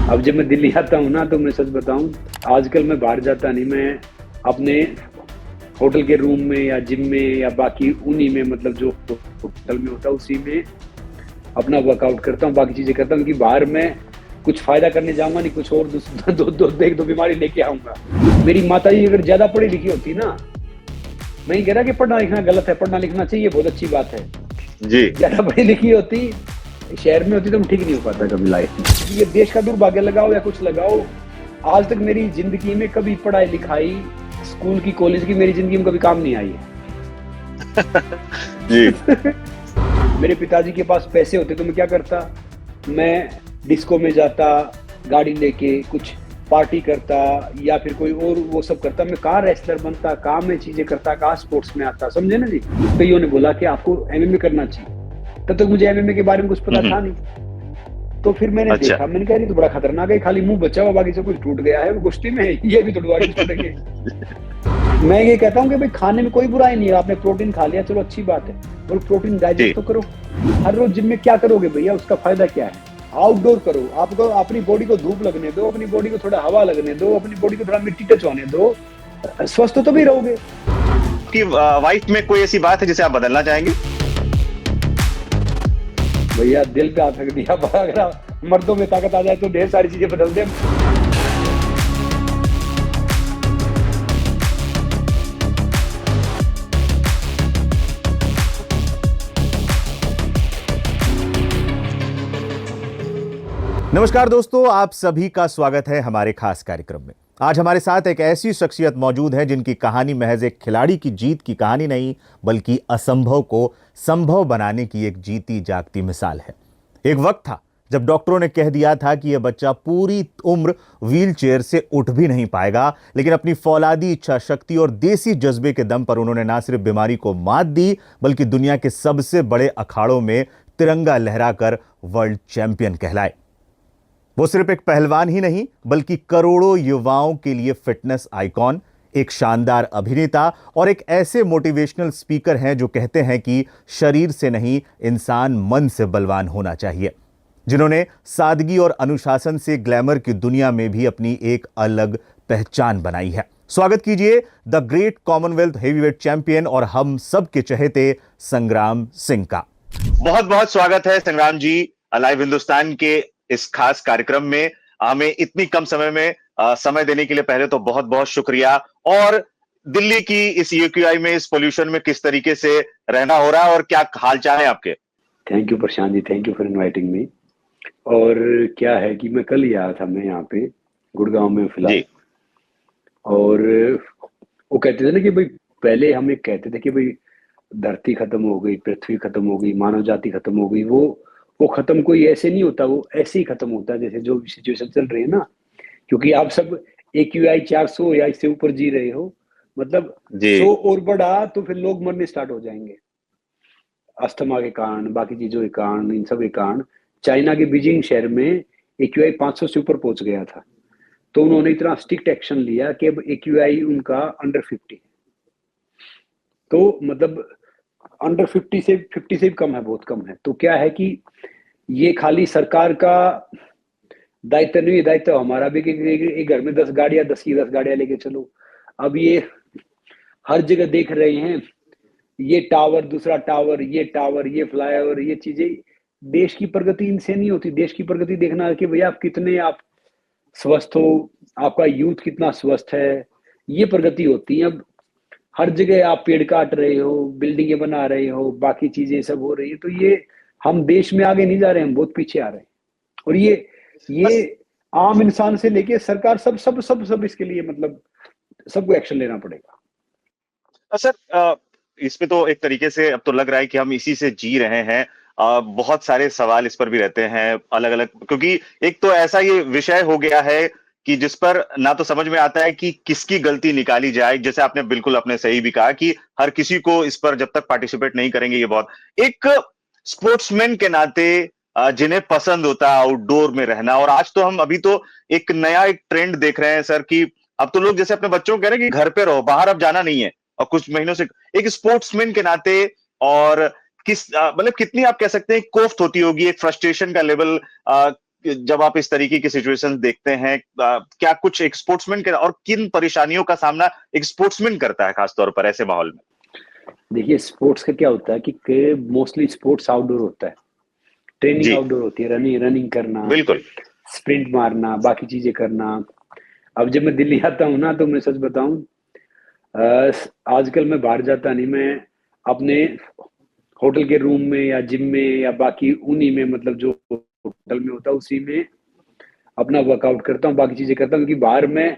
अब जब मैं दिल्ली आता हूँ ना, तो मैं सच बताऊं, आजकल मैं बाहर जाता नहीं। मैं अपने होटल के रूम में या जिम में या बाकी उन्हीं में, मतलब जो होटल में होता है उसी में अपना वर्कआउट करता हूँ, बाकी चीजें करता हूँ। क्योंकि बाहर मैं कुछ फायदा करने जाऊंगा नहीं, कुछ और एक दो बीमारी लेके आऊंगा। मेरी माता जी अगर ज्यादा पढ़ी लिखी होती ना, मैं ही कह रहा कि पढ़ना लिखना गलत है, पढ़ना लिखना चाहिए, बहुत अच्छी बात है। जी। ज्यादा पढ़ी लिखी होती, शहर में होती, तो मैं ठीक नहीं हो पाता कभी लाइफ में। ये देश का दुर्भाग्य लगाओ या कुछ लगाओ, आज तक मेरी जिंदगी में कभी पढ़ाई लिखाई स्कूल की कॉलेज की मेरी जिंदगी में कभी काम नहीं आई है। जी। मेरे पिताजी के पास पैसे होते तो मैं क्या करता, मैं डिस्को में जाता, गाड़ी लेके कुछ पार्टी करता, या फिर कोई और वो सब करता। मैं कहाँ रेसलर बनता, कहाँ मैं चीजें करता, कहाँ स्पोर्ट्स में आता, समझे ना जी। कईयों ने बोला कि आपको एमएमए करना चाहिए, तब तक मुझे एमएमए के बारे में कुछ पता था नहीं। तो फिर मैंने अच्छा। देखा, मैंने कहा ये तो बड़ा खतरनाक है, खाली मुंह बचा हुआ, बाकी सब कुछ टूट गया है, वो कुश्ती में ये भी तोड़वा के छोड़ेंगे। मैं ये कहता हूँ कि भाई खाने में कोई बुराई नहीं है, आपने प्रोटीन खा लिया, चलो अच्छी बात है, और प्रोटीन डाइजेस्ट तो करो। हर रोज जिम में क्या करोगे भैया, उसका फायदा क्या है? आउटडोर करो, आपको अपनी बॉडी को धूप लगने दो, अपनी बॉडी को थोड़ा हवा लगने दो, अपनी बॉडी को थोड़ा मिट्टी टच होने दो, स्वस्थ तो भी रहोगे। कि वाइफ में कोई ऐसी बात है जिसे आप बदलना चाहेंगे? भैया दिल पे हाथ रख दिया, अगर मर्दों में ताकत आ जाए तो ढेर सारी चीजें बदल दे। नमस्कार दोस्तों, आप सभी का स्वागत है हमारे खास कार्यक्रम में। आज हमारे साथ एक ऐसी शख्सियत मौजूद है जिनकी कहानी महज एक खिलाड़ी की जीत की कहानी नहीं, बल्कि असंभव को संभव बनाने की एक जीती जागती मिसाल है। एक वक्त था जब डॉक्टरों ने कह दिया था कि यह बच्चा पूरी उम्र व्हीलचेयर से उठ भी नहीं पाएगा, लेकिन अपनी फौलादी इच्छा शक्ति और देसी जज्बे के दम पर उन्होंने न सिर्फ बीमारी को मात दी, बल्कि दुनिया के सबसे बड़े अखाड़ों में तिरंगा लहराकर वर्ल्ड चैंपियन कहलाए। वो सिर्फ एक पहलवान ही नहीं, बल्कि करोड़ों युवाओं के लिए फिटनेस आइकॉन, एक शानदार अभिनेता और एक ऐसे मोटिवेशनल स्पीकर हैं जो कहते हैं कि शरीर से नहीं, इंसान मन से बलवान होना चाहिए। जिन्होंने सादगी और अनुशासन से ग्लैमर की दुनिया में भी अपनी एक अलग पहचान बनाई है। स्वागत कीजिए the great Commonwealth heavyweight champion और हम सब के चहेते संग्राम सिंह का। बहुत बहुत स्वागत है संग्राम जी, लाइव हिंदुस्तान के इस खास कार्यक्रम में। हमें इतनी कम समय में समय देने के लिए पहले तो बहुत बहुत शुक्रिया। और दिल्ली की इस यूक्यूआई में, इस पोल्यूशन में किस तरीके से रहना हो रहा है और क्या हाल चाल है आपके? Thank you Prashant ji, thank you for inviting me. और क्या है कि मैं कल ही आया था, मैं यहाँ पे गुड़गांव में फिलहाल। और वो कहते थे ना कि भाई, पहले हम एक कहते थे कि भाई धरती खत्म हो गई, पृथ्वी खत्म हो गई, मानव जाति खत्म हो गई। वो खत्म कोई ऐसे नहीं होता, वो ऐसे ही खत्म होता है जैसे जो सिचुएशन चल रही है ना। क्योंकि आप सब AQI 400 या इससे ऊपर जी रहे हो, मतलब 100 और बढ़ा तो फिर लोग मरने स्टार्ट हो जाएंगे, अस्थमा के कारण, बाकी चीजों के कारण, इन सब के कारण। चाइना के बीजिंग शहर में AQI 500 से ऊपर पहुंच गया था, तो उन्होंने इतना स्ट्रिक्ट एक्शन लिया कि अब AQI उनका अंडर 50, तो मतलब अंडर 50 से 50 से भी कम है, बहुत कम है। तो क्या है कि ये खाली सरकार का दायित्व नहीं है, दायित्व हमारा भी कि एक घर में 10 गाड़ियां, 10 की 10 गाड़ियां लेके चलो। अब ये हर जगह देख रहे हैं, ये टावर, दूसरा टावर, ये टावर, ये फ्लाईओवर, ये चीजें। देश की प्रगति इनसे नहीं होती। देश की प्रगति देखना है कि भैया आप कितने आप स्वस्थ हो, आपका यूथ कितना स्वस्थ है, ये प्रगति होती है। अब हर जगह आप पेड़ काट रहे हो, बिल्डिंगें बना रहे हो, बाकी चीजें सब हो रही है, तो ये हम देश में आगे नहीं जा रहे हैं, हम बहुत पीछे आ रहे हैं। और ये आम इंसान से लेके सरकार, सब सब सब सब इसके लिए, मतलब सबको एक्शन लेना पड़ेगा। सर, इसमें तो एक तरीके से अब तो लग रहा है कि हम इसी से जी रहे हैं। बहुत सारे सवाल इस पर भी रहते हैं अलग अलग, क्योंकि एक तो ऐसा ये विषय हो गया है कि जिस पर ना तो समझ में आता है कि किसकी गलती निकाली जाए। जैसे आपने बिल्कुल अपने सही भी कहा कि हर किसी को इस पर जब तक पार्टिसिपेट नहीं करेंगे, ये बहुत एक स्पोर्ट्समैन के नाते जिन्हें पसंद होता है आउटडोर में रहना। और आज तो हम अभी तो एक नया एक ट्रेंड देख रहे हैं सर, कि अब तो लोग जैसे अपने बच्चों को कह रहे हैं कि घर पे रहो, बाहर अब जाना नहीं है। और कुछ महीनों से एक स्पोर्ट्समैन के नाते, और मतलब कितनी आप कह सकते हैं कोफ्त होती होगी, एक फ्रस्ट्रेशन का लेवल जब आप इस तरीके की सिचुएशन देखते हैं, क्या कुछ एक स्पोर्ट्समैन के और किन परेशानियों का सामना एक स्पोर्ट्समैन करता है खासतौर पर ऐसे माहौल में? देखिए, स्पोर्ट्स का क्या होता है कि मोस्टली स्पोर्ट्स आउटडोर होता है, ट्रेनिंग जी आउटडोर होती है, रनिंग करना, बिल्कुल। स्प्रिंट मारना, बाकी चीजें करना। अब जब मैं दिल्ली आता हूँ ना, तो मैं सच बताऊं, आजकल मैं बाहर जाता नहीं, मैं अपने होटल के रूम में या जिम में या बाकी उन्हीं में, मतलब जो होटल में होता है उसी में अपना वर्कआउट करता हूँ, बाकी चीजें करता हूँ, क्योंकि बाहर मैं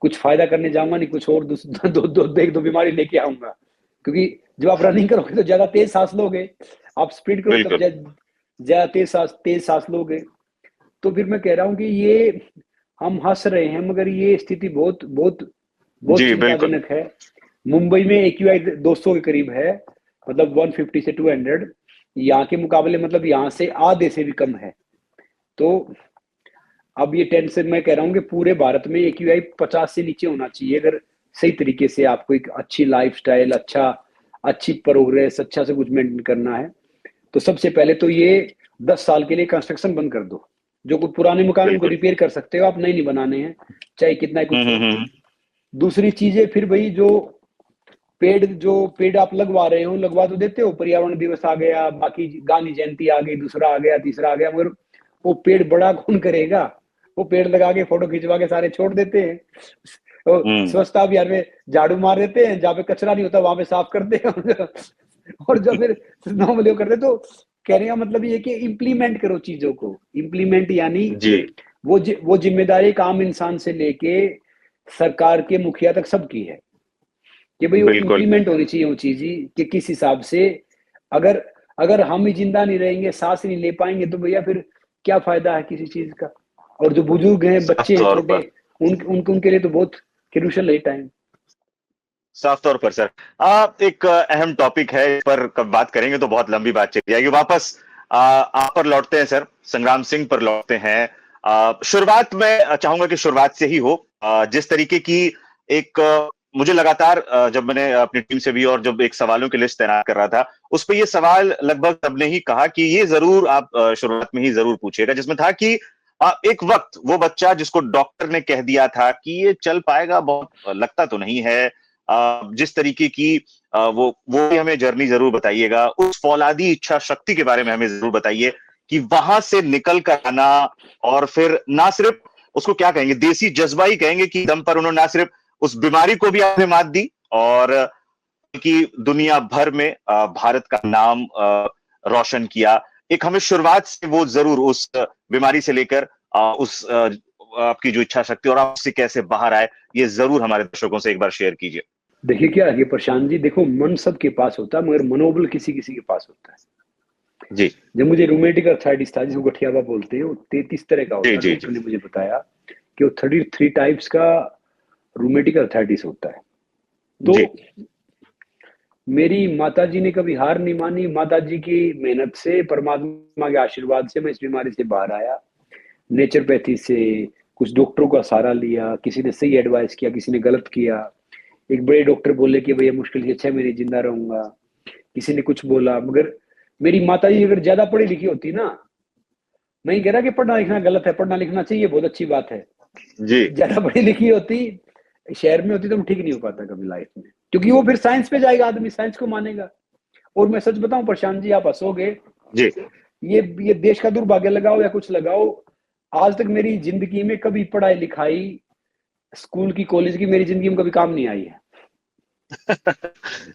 कुछ फायदा करने जाऊंगा नहीं, कुछ और एक दो बीमारी लेके आऊंगा। क्योंकि जब आप रनिंग करोगे तो ज्यादा तेज सांस लोगे, आप स्प्रिंट करोगे तो बिल्कुल ज्यादा तेज सांस लोगे। तो फिर मैं कह रहा हूँ कि ये हम हंस रहे हैं, मगर ये स्थिति बहुत बहुत बहुत जी बिल्कुल। चिंताजनक है। मुंबई में AQI 200 के करीब है, मतलब 150 से 200, यहाँ के मुकाबले मतलब यहाँ से आधे से भी कम है। तो अब ये टेंशन, मैं कह रहा हूँ कि पूरे भारत में AQI 50 से नीचे होना चाहिए, अगर सही तरीके से आपको एक अच्छी लाइफस्टाइल, अच्छी प्रोग्रेस, अच्छा से कुछ मेंटेन करना है। तो सबसे पहले तो ये 10 साल के लिए कंस्ट्रक्शन बंद कर दो। जो कुछ पुराने मकान उनको बिल्कुल। रिपेयर कर सकते हो आप, नए नहीं बनाने हैं, चाहे कितना ही कुछ हो। हम्म। दूसरी चीज है फिर भाई, जो पेड़ आप लगवा रहे हो, लगवा तो देते हो, पर्यावरण दिवस आ गया, बाकी गांधी जयंती आ गई, दूसरा आ गया, तीसरा आ गया, मगर वो पेड़ बड़ा कौन करेगा? वो पेड़ लगा के फोटो खिंचवा के सारे छोड़ देते हैं। हम्म। स्वच्छता अभियान में झाड़ू मार देते हैं, जहाँ पे कचरा नहीं होता वहां पे साफ करते हैं। और जब फिर नॉर्मली वो करते, तो कहने का मतलब ये कि इम्प्लीमेंट करो चीजों को। इम्प्लीमेंट यानी जी वो जिम्मेदारी एक आम इंसान से लेके सरकार के मुखिया तक सबकी है, कि भाई वो बिल्कुल। इम्प्लीमेंट होनी चाहिए वो चीज ही, कि किस हिसाब से अगर अगर हम ही जिंदा नहीं रहेंगे, सांस नहीं ले पाएंगे, तो भैया फिर क्या फायदा है किसी चीज का? और जो बुजुर्ग हैं, साफ बच्चे हैं तौर छोटे, पर, उनके लिए तो बहुत क्रूशियल है टाइम। साफ तौर पर सर, एक अहम टॉपिक है, इस पर कब बात करेंगे तो बहुत लंबी बात चली जाएगी। वापस आप पर लौटते हैं सर, संग्राम सिंह पर लौटते हैं। शुरुआत में चाहूंगा कि शुरुआत से ही हो। जिस तरीके की एक मुझे लगातार जब मैंने अपनी टीम से भी और जब एक सवालों की लिस्ट तैयार कर रहा था, उस पर ये सवाल लगभग सबने ही कहा कि ये जरूर आप शुरुआत में ही जरूर पूछिएगा, जिसमें था कि एक वक्त वो बच्चा जिसको डॉक्टर ने कह दिया था कि ये चल पाएगा, बहुत लगता तो नहीं है, जिस तरीके की वो भी हमें जर्नी जरूर बताइएगा, उस फौलादी इच्छा शक्ति के बारे में हमें जरूर बताइए कि वहां से निकल कर आना, और फिर ना सिर्फ उसको क्या कहेंगे, देसी जज्बा ही कहेंगे कि दम पर उन्होंने ना सिर्फ उस बीमारी को भी आपने मात दी, और कि दुनिया भर में भारत का नाम रोशन किया। एक हमें शुरुआत से वो जरूर उस बीमारी से लेकर उस आपकी जो इच्छा शक्ति और आप उससे कैसे बाहर आए, ये जरूर हमारे दर्शकों से एक बार शेयर कीजिए। देखिए क्या है प्रशांत जी, देखो मन सबके पास होता है, मगर मनोबल किसी किसी के पास होता है। जी जब मुझे रूमेटिक अर्थराइटिस था, जिसको गठियावा बोलते हैं, वो 33 तरह का जी होता है। जी जी। डॉक्टर ने मुझे बताया कि वो 33 टाइप्स का रूमेटिक अर्थराइटिस होता है। तो जी मेरी माताजी ने कभी हार नहीं मानी। माताजी की मेहनत से, परमात्मा के आशीर्वाद से मैं इस बीमारी से बाहर आया। नेचुरोपैथी से, कुछ डॉक्टरों का सहारा लिया, किसी ने सही एडवाइस किया, किसी ने गलत किया। एक बड़े डॉक्टर बोले कि भैया मुश्किल से 6 महीने जिंदा रहूंगा, किसी ने कुछ बोला। मगर मेरी माताजी अगर ज्यादा पढ़ी लिखी होती ना, मैं कह रहा कि पढ़ना लिखना गलत है, पढ़ना लिखना चाहिए, बहुत अच्छी बात है, जी ज्यादा पढ़ी लिखी होती, शहर में होती, तो मैं ठीक नहीं हो पाता कभी लाइफ में। क्योंकि वो फिर साइंस पे जाएगा, आदमी साइंस को मानेगा। और मैं सच बताऊं प्रशांत जी, आप हंसोगे, जी। ये देश का दुर्भाग्य लगाओ या कुछ लगाओ, आज तक मेरी जिंदगी में कभी पढ़ाई लिखाई, स्कूल की, कॉलेज की, मेरी जिंदगी में कभी काम नहीं आई है।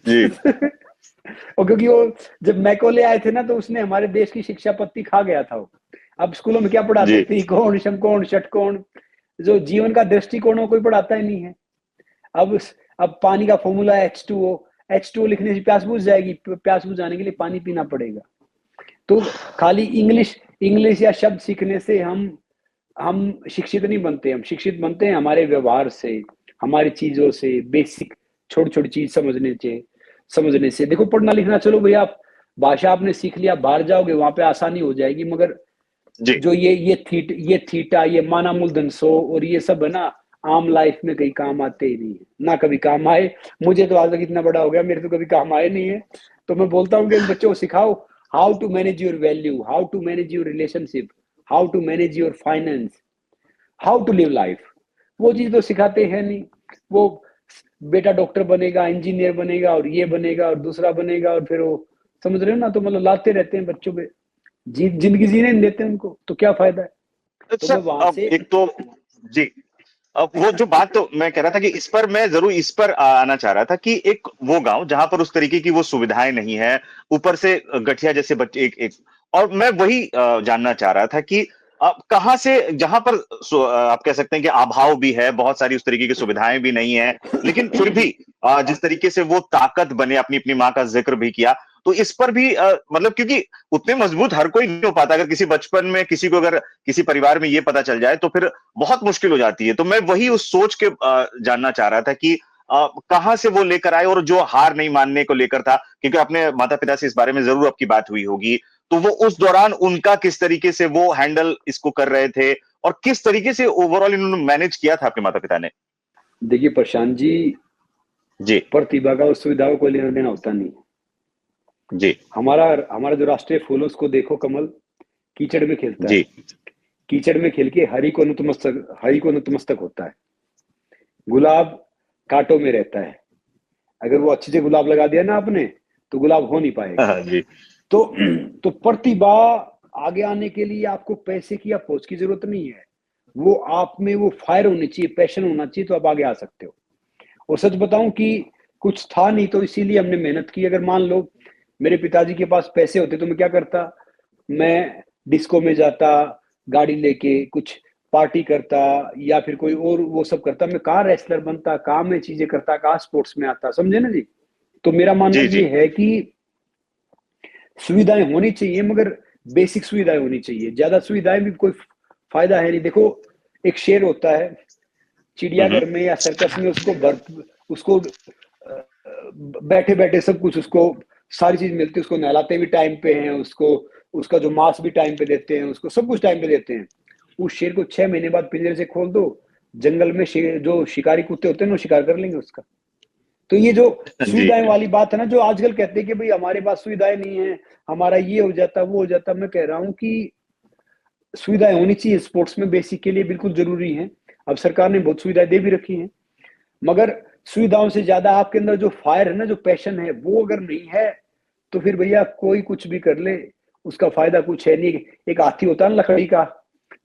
जी और क्योंकि वो जब मैकोले आए थे ना, तो उसने हमारे देश की शिक्षा पत्ती खा गया था वो। अब स्कूलों में क्या पढ़ाते, जी त्रिकोण, समकोण, षटकोण, जो जीवन का दृष्टिकोण, कोई पढ़ाता ही नहीं है। अब पानी का फॉर्मूला है H2O लिखने से प्यास बुझ जाएगी, प्यास बुझाने के लिए पानी पीना पड़ेगा। तो खाली इंग्लिश या शब्द सीखने से हम शिक्षित नहीं बनते। हम शिक्षित बनते हैं हमारे व्यवहार से, हमारी चीजों से, बेसिक छोटी छोटी चीज समझने से। देखो पढ़ना लिखना, चलो भैया, आप भाषा आपने सीख लिया, बाहर जाओगे वहां पे आसानी हो जाएगी, मगर जी। जो ये थीटा, ये माना मूलधन 100 और ये सब है ना, आम लाइफ में कहीं काम आते ही नहीं है, ना कभी काम आए। मुझे तो आज तक इतना बड़ा हो गया, मेरे तो कभी काम आए नहीं है। तो मैं बोलता हूँ कि इन बच्चों को सिखाओ how to manage your value, how to manage your relationship, how to manage your finance, how to live life, वो चीज तो सिखाते हैं नहीं। वो बेटा डॉक्टर बनेगा, इंजीनियर बनेगा और ये बनेगा और दूसरा बनेगा, और फिर वो समझ रहे हो ना, तो मतलब लाते रहते हैं बच्चों पे, जिंदगी जीने नहीं देते उनको, तो क्या फायदा है। तो मैं सर वहां अब से एक तो जी, अब वो जो बात तो मैं कह रहा था कि इस पर मैं जरूर इस पर आना चाह रहा था कि एक वो गांव जहां पर उस तरीके की वो सुविधाएं नहीं है, ऊपर से गठिया जैसे बच्चे एक और मैं वही जानना चाह रहा था कि कहाँ से जहां पर आप कह सकते हैं कि अभाव भी है, बहुत सारी उस तरीके की सुविधाएं भी नहीं है, लेकिन फिर भी जिस तरीके से वो ताकत बने, अपनी अपनी माँ का जिक्र भी किया, तो इस पर भी मतलब क्योंकि उतने मजबूत हर कोई नहीं हो पाता। अगर किसी बचपन में किसी को अगर किसी परिवार में ये पता चल जाए तो फिर बहुत मुश्किल हो जाती है। तो मैं वही उस सोच के जानना चाह रहा था कि कहाँ से वो लेकर आए, और जो हार नहीं मानने को लेकर था, क्योंकि अपने माता पिता से इस बारे में जरूर आपकी बात हुई होगी, तो वो उस दौरान उनका किस तरीके से वो हैंडल इसको कर रहे थे, और किस तरीके से ओवरऑल इन्होंने मैनेज किया था आपके माता पिता ने? देखिए प्रशांत जी, जी प्रतिभा का उस सुविधाओं को लेना देना होता नहीं। जी हमारा हमारा जो राष्ट्रीय फूल है उसको देखो, कमल कीचड़ में खिलता है, जी। कीचड़ में खिल के हरि को नतमस्तक होता है। गुलाब कांटों में रहता है, अगर वो अच्छे से गुलाब लगा दिया ना आपने, तो गुलाब हो नहीं पाएगा। हाँ, जी तो तो प्रतिभा आगे आने के लिए आपको पैसे की या पोस्ट की जरूरत नहीं है, वो आप में वो फायर होनी चाहिए, पैशन होना चाहिए, तो आप आगे आ सकते हो। और सच बताऊं कि कुछ था नहीं, तो इसीलिए हमने मेहनत की। अगर मान लो मेरे पिताजी के पास पैसे होते तो मैं क्या करता, मैं डिस्को में जाता, गाड़ी लेके कुछ पार्टी करता, या फिर कोई और वो सब करता, मैं कार रेसलर बनता, कार में चीजें करता, कार स्पोर्ट्स में आता, समझे ना जी। तो मेरा मानना जी जी। ये है कि सुविधाएं होनी चाहिए, मगर बेसिक सुविधाएं होनी चाहिए। ज्यादा सुविधाएं भी कोई फायदा है नहीं। देखो, एक शेर होता है चिड़ियाघर में या सर्कस में, उसको बैठे बैठे सब कुछ उसको सारी चीज मिलती है, उसको नहलाते भी टाइम पे हैं, उसको उसका जो मांस भी टाइम पे देते हैं, उसको सब कुछ टाइम पे देते हैं। उस शेर को 6 महीने बाद पिंजरे से खोल दो, जंगल में जो शिकारी कुत्ते होते हैं वो शिकार कर लेंगे उसका। तो ये जो जी सुविधाएं वाली बात है ना, जो आजकल कहते हैं कि भाई हमारे पास सुविधाएं नहीं है, हमारा ये हो जाता वो हो जाता, मैं कह रहा हूँ कि सुविधाएं होनी चाहिए स्पोर्ट्स में, बेसिक के लिए बिल्कुल जरूरी है। अब सरकार ने बहुत सुविधाएं दे भी रखी हैं, मगर सुविधाओं से ज्यादा आपके अंदर जो फायर है ना, जो पैशन है, वो अगर नहीं है, तो फिर भैया कोई कुछ भी कर ले, उसका फायदा कुछ है नहीं। एक हाथी होता है ना लकड़ी का,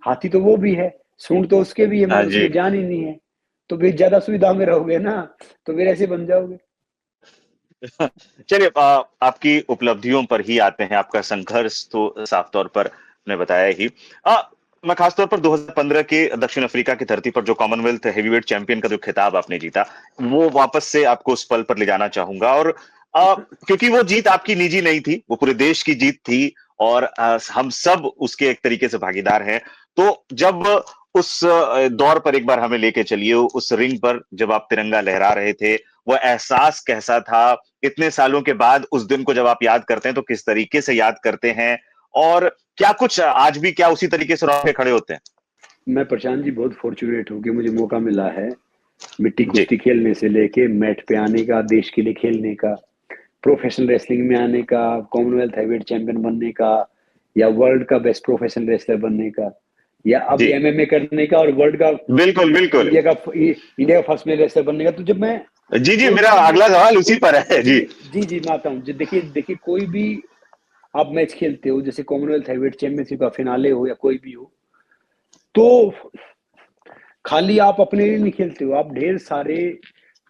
हाथी तो वो भी है, सूंड तो उसके भी है, हाँ मगर जी। उसमें जान ही नहीं है। तो फिर ज्यादा सुविधा में रहोगे ना, तो फिर ऐसे बन जाओगे। चलिए आपकी उपलब्धियों पर ही आते हैं। आपका संघर्ष तो साफ तौर पर ने बताया ही। मैं खासतौर पर 2015 के दक्षिण अफ्रीका की धरती पर जो कॉमनवेल्थ हेवीवेट चैंपियन का जो खिताब आपने जीता, वो वापस से आपको उस पल पर ले जाना चाहूंगा। और क्योंकि वो जीत आपकी निजी नहीं थी, वो पूरे देश की जीत थी, और हम सब उसके एक तरीके से भागीदार हैं। तो जब उस दौर पर एक बार हमें लेके चलिए, उस रिंग पर जब आप तिरंगा लहरा रहे थे, वो एहसास कैसा था? इतने सालों के बाद उस दिन को जब आप याद करते हैं तो किस तरीके से याद करते हैं, और क्या कुछ आज भी क्या उसी तरीके से रौके खड़े होते हैं? मैं प्रशांत जी बहुत फॉर्चुनेट हूँ कि मुझे मौका मिला है मिट्टी जी कुश्ती खेलने से लेके मैट पे आने का, देश के लिए खेलने का, प्रोफेशनल रेसलिंग में आने का, कॉमनवेल्थ हैवीवेट चैंपियन बनने का, या वर्ल्ड का बेस्ट प्रोफेशनल रेसलर बनने का, या अब जी। एमएमए करने का, और वर्ल्ड का बिल्कुल बिल्कुल। इंडिया का फर्स्ट मेल रेसलर बनने का। तो जब मैं जी जी, कोई मेरा भी अगला मैच, सवाल उसी पर है जी। जी मैं आता हूँ। देखिए देखिए, कोई भी आप मैच खेलते हो, जैसे कॉमनवेल्थ हैवीवेट चैंपियनशिप का फिनाले हो या कोई भी हो, तो खाली आप अपने लिए नहीं खेलते हो, आप ढेर सारे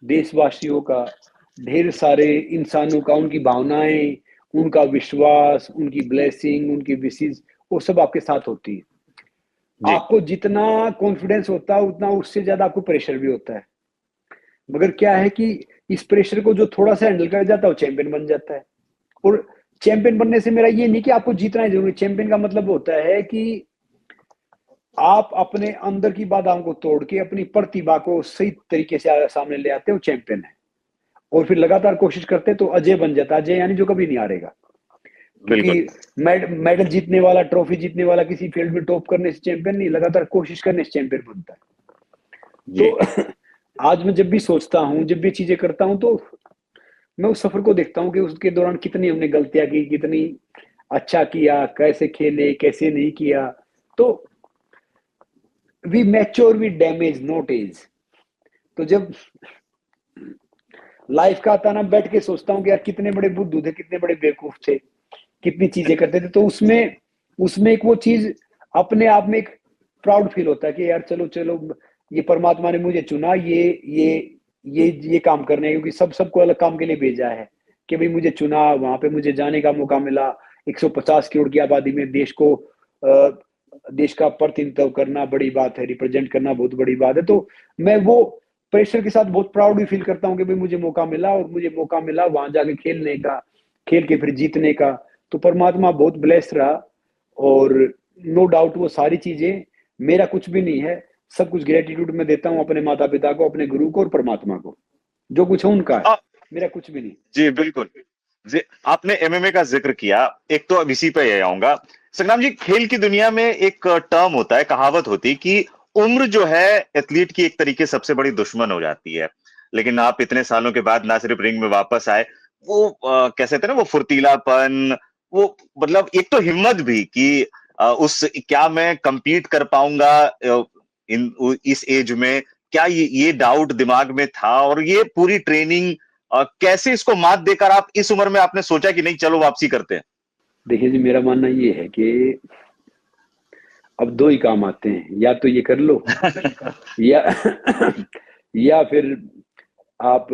देशवासियों का, ढेर सारे इंसानों का, उनकी भावनाएं, उनका विश्वास, उनकी ब्लेसिंग, उनकी विशेष, वो सब आपके साथ होती है। जी आपको जितना कॉन्फिडेंस होता है, उतना उससे ज्यादा आपको प्रेशर भी होता है। मगर क्या है कि इस प्रेशर को जो थोड़ा सा हैंडल कर जाता है, वो चैंपियन बन जाता है। और चैंपियन बनने से मेरा ये नहीं कि आपको जीतना ही जरूरी, चैंपियन का मतलब होता है कि आप अपने अंदर की बाधाओं को तोड़ के अपनी प्रतिभा को सही तरीके से सामने ले आते हो, चैंपियन है। और फिर लगातार कोशिश करते तो अजय बन जाता। अजय यानी जो कभी नहीं हारेगा, क्योंकि बिल्कुल। मेडल जीतने वाला, ट्रॉफी जीतने वाला किसी फील्ड में टॉप करने से चैंपियन नहीं, लगातार कोशिश करने से चैंपियन बनता है। जी तो आज मैं जब भी सोचता हूँ, जब भी चीजें करता हूँ, तो मैं उस सफर को देखता हूँ कि उसके दौरान कितनी हमने गलतियां की, कितनी अच्छा किया, कैसे खेले, कैसे नहीं किया। तो we mature we damage not age. तो जब लाइफ का आता ना, बैठ के सोचता हूँ कि यार कितने बड़े बुद्धू थे, कितने बड़े बेवकूफ थे, कितनी चीजें करते थे। तो उसमें उसमें एक वो चीज अपने आप में एक प्राउड फील होता है कि यार चलो चलो, ये परमात्मा ने मुझे चुना ये काम करने, क्योंकि सबको अलग काम के लिए भेजा है कि भाई मुझे चुना, वहां पे मुझे जाने का मौका मिला। 150 करोड़ की आबादी में देश का प्रतिनिधित्व करना बड़ी बात है, रिप्रेजेंट करना बहुत बड़ी बात है। तो मैं वो प्रेशर के साथ बहुत प्राउड भी फील करता हूँ कि भाई मुझे मौका मिला, और मुझे मौका मिला वहां जाके खेलने का, खेल के फिर जीतने का। तो परमात्मा बहुत ब्लेस्ड रहा, और नो डाउट वो सारी चीजें मेरा कुछ भी नहीं है, सब कुछ ग्रेटिट्यूड में देता हूँ अपने माता पिता को, अपने गुरु को और परमात्मा को। जो कुछ है उनका है, मेरा कुछ भी नहीं। जी बिल्कुल जी। आपने एमएमए का जिक्र किया, एक तो अब इसी पे आऊंगा। संग्राम जी, खेल की दुनिया में एक टर्म होता है, कहावत होती कि उम्र जो है एथलीट की एक तरीके सबसे बड़ी दुश्मन हो जाती है। लेकिन आप इतने सालों के बाद ना सिर्फ रिंग में वापस आए, वो कैसे कहते हैं ना, वो फुर्तीलापन, वो मतलब एक तो हिम्मत भी कि उस क्या मैं compete कर पाऊंगा इस एज में, क्या ये डाउट दिमाग में था, और ये पूरी ट्रेनिंग कैसे इसको मात देकर आप इस उम्र में आपने सोचा कि नहीं चलो वापसी करते हैं? देखिए जी, मेरा मानना ये है कि अब दो ही काम आते हैं, या तो ये कर लो या या फिर आप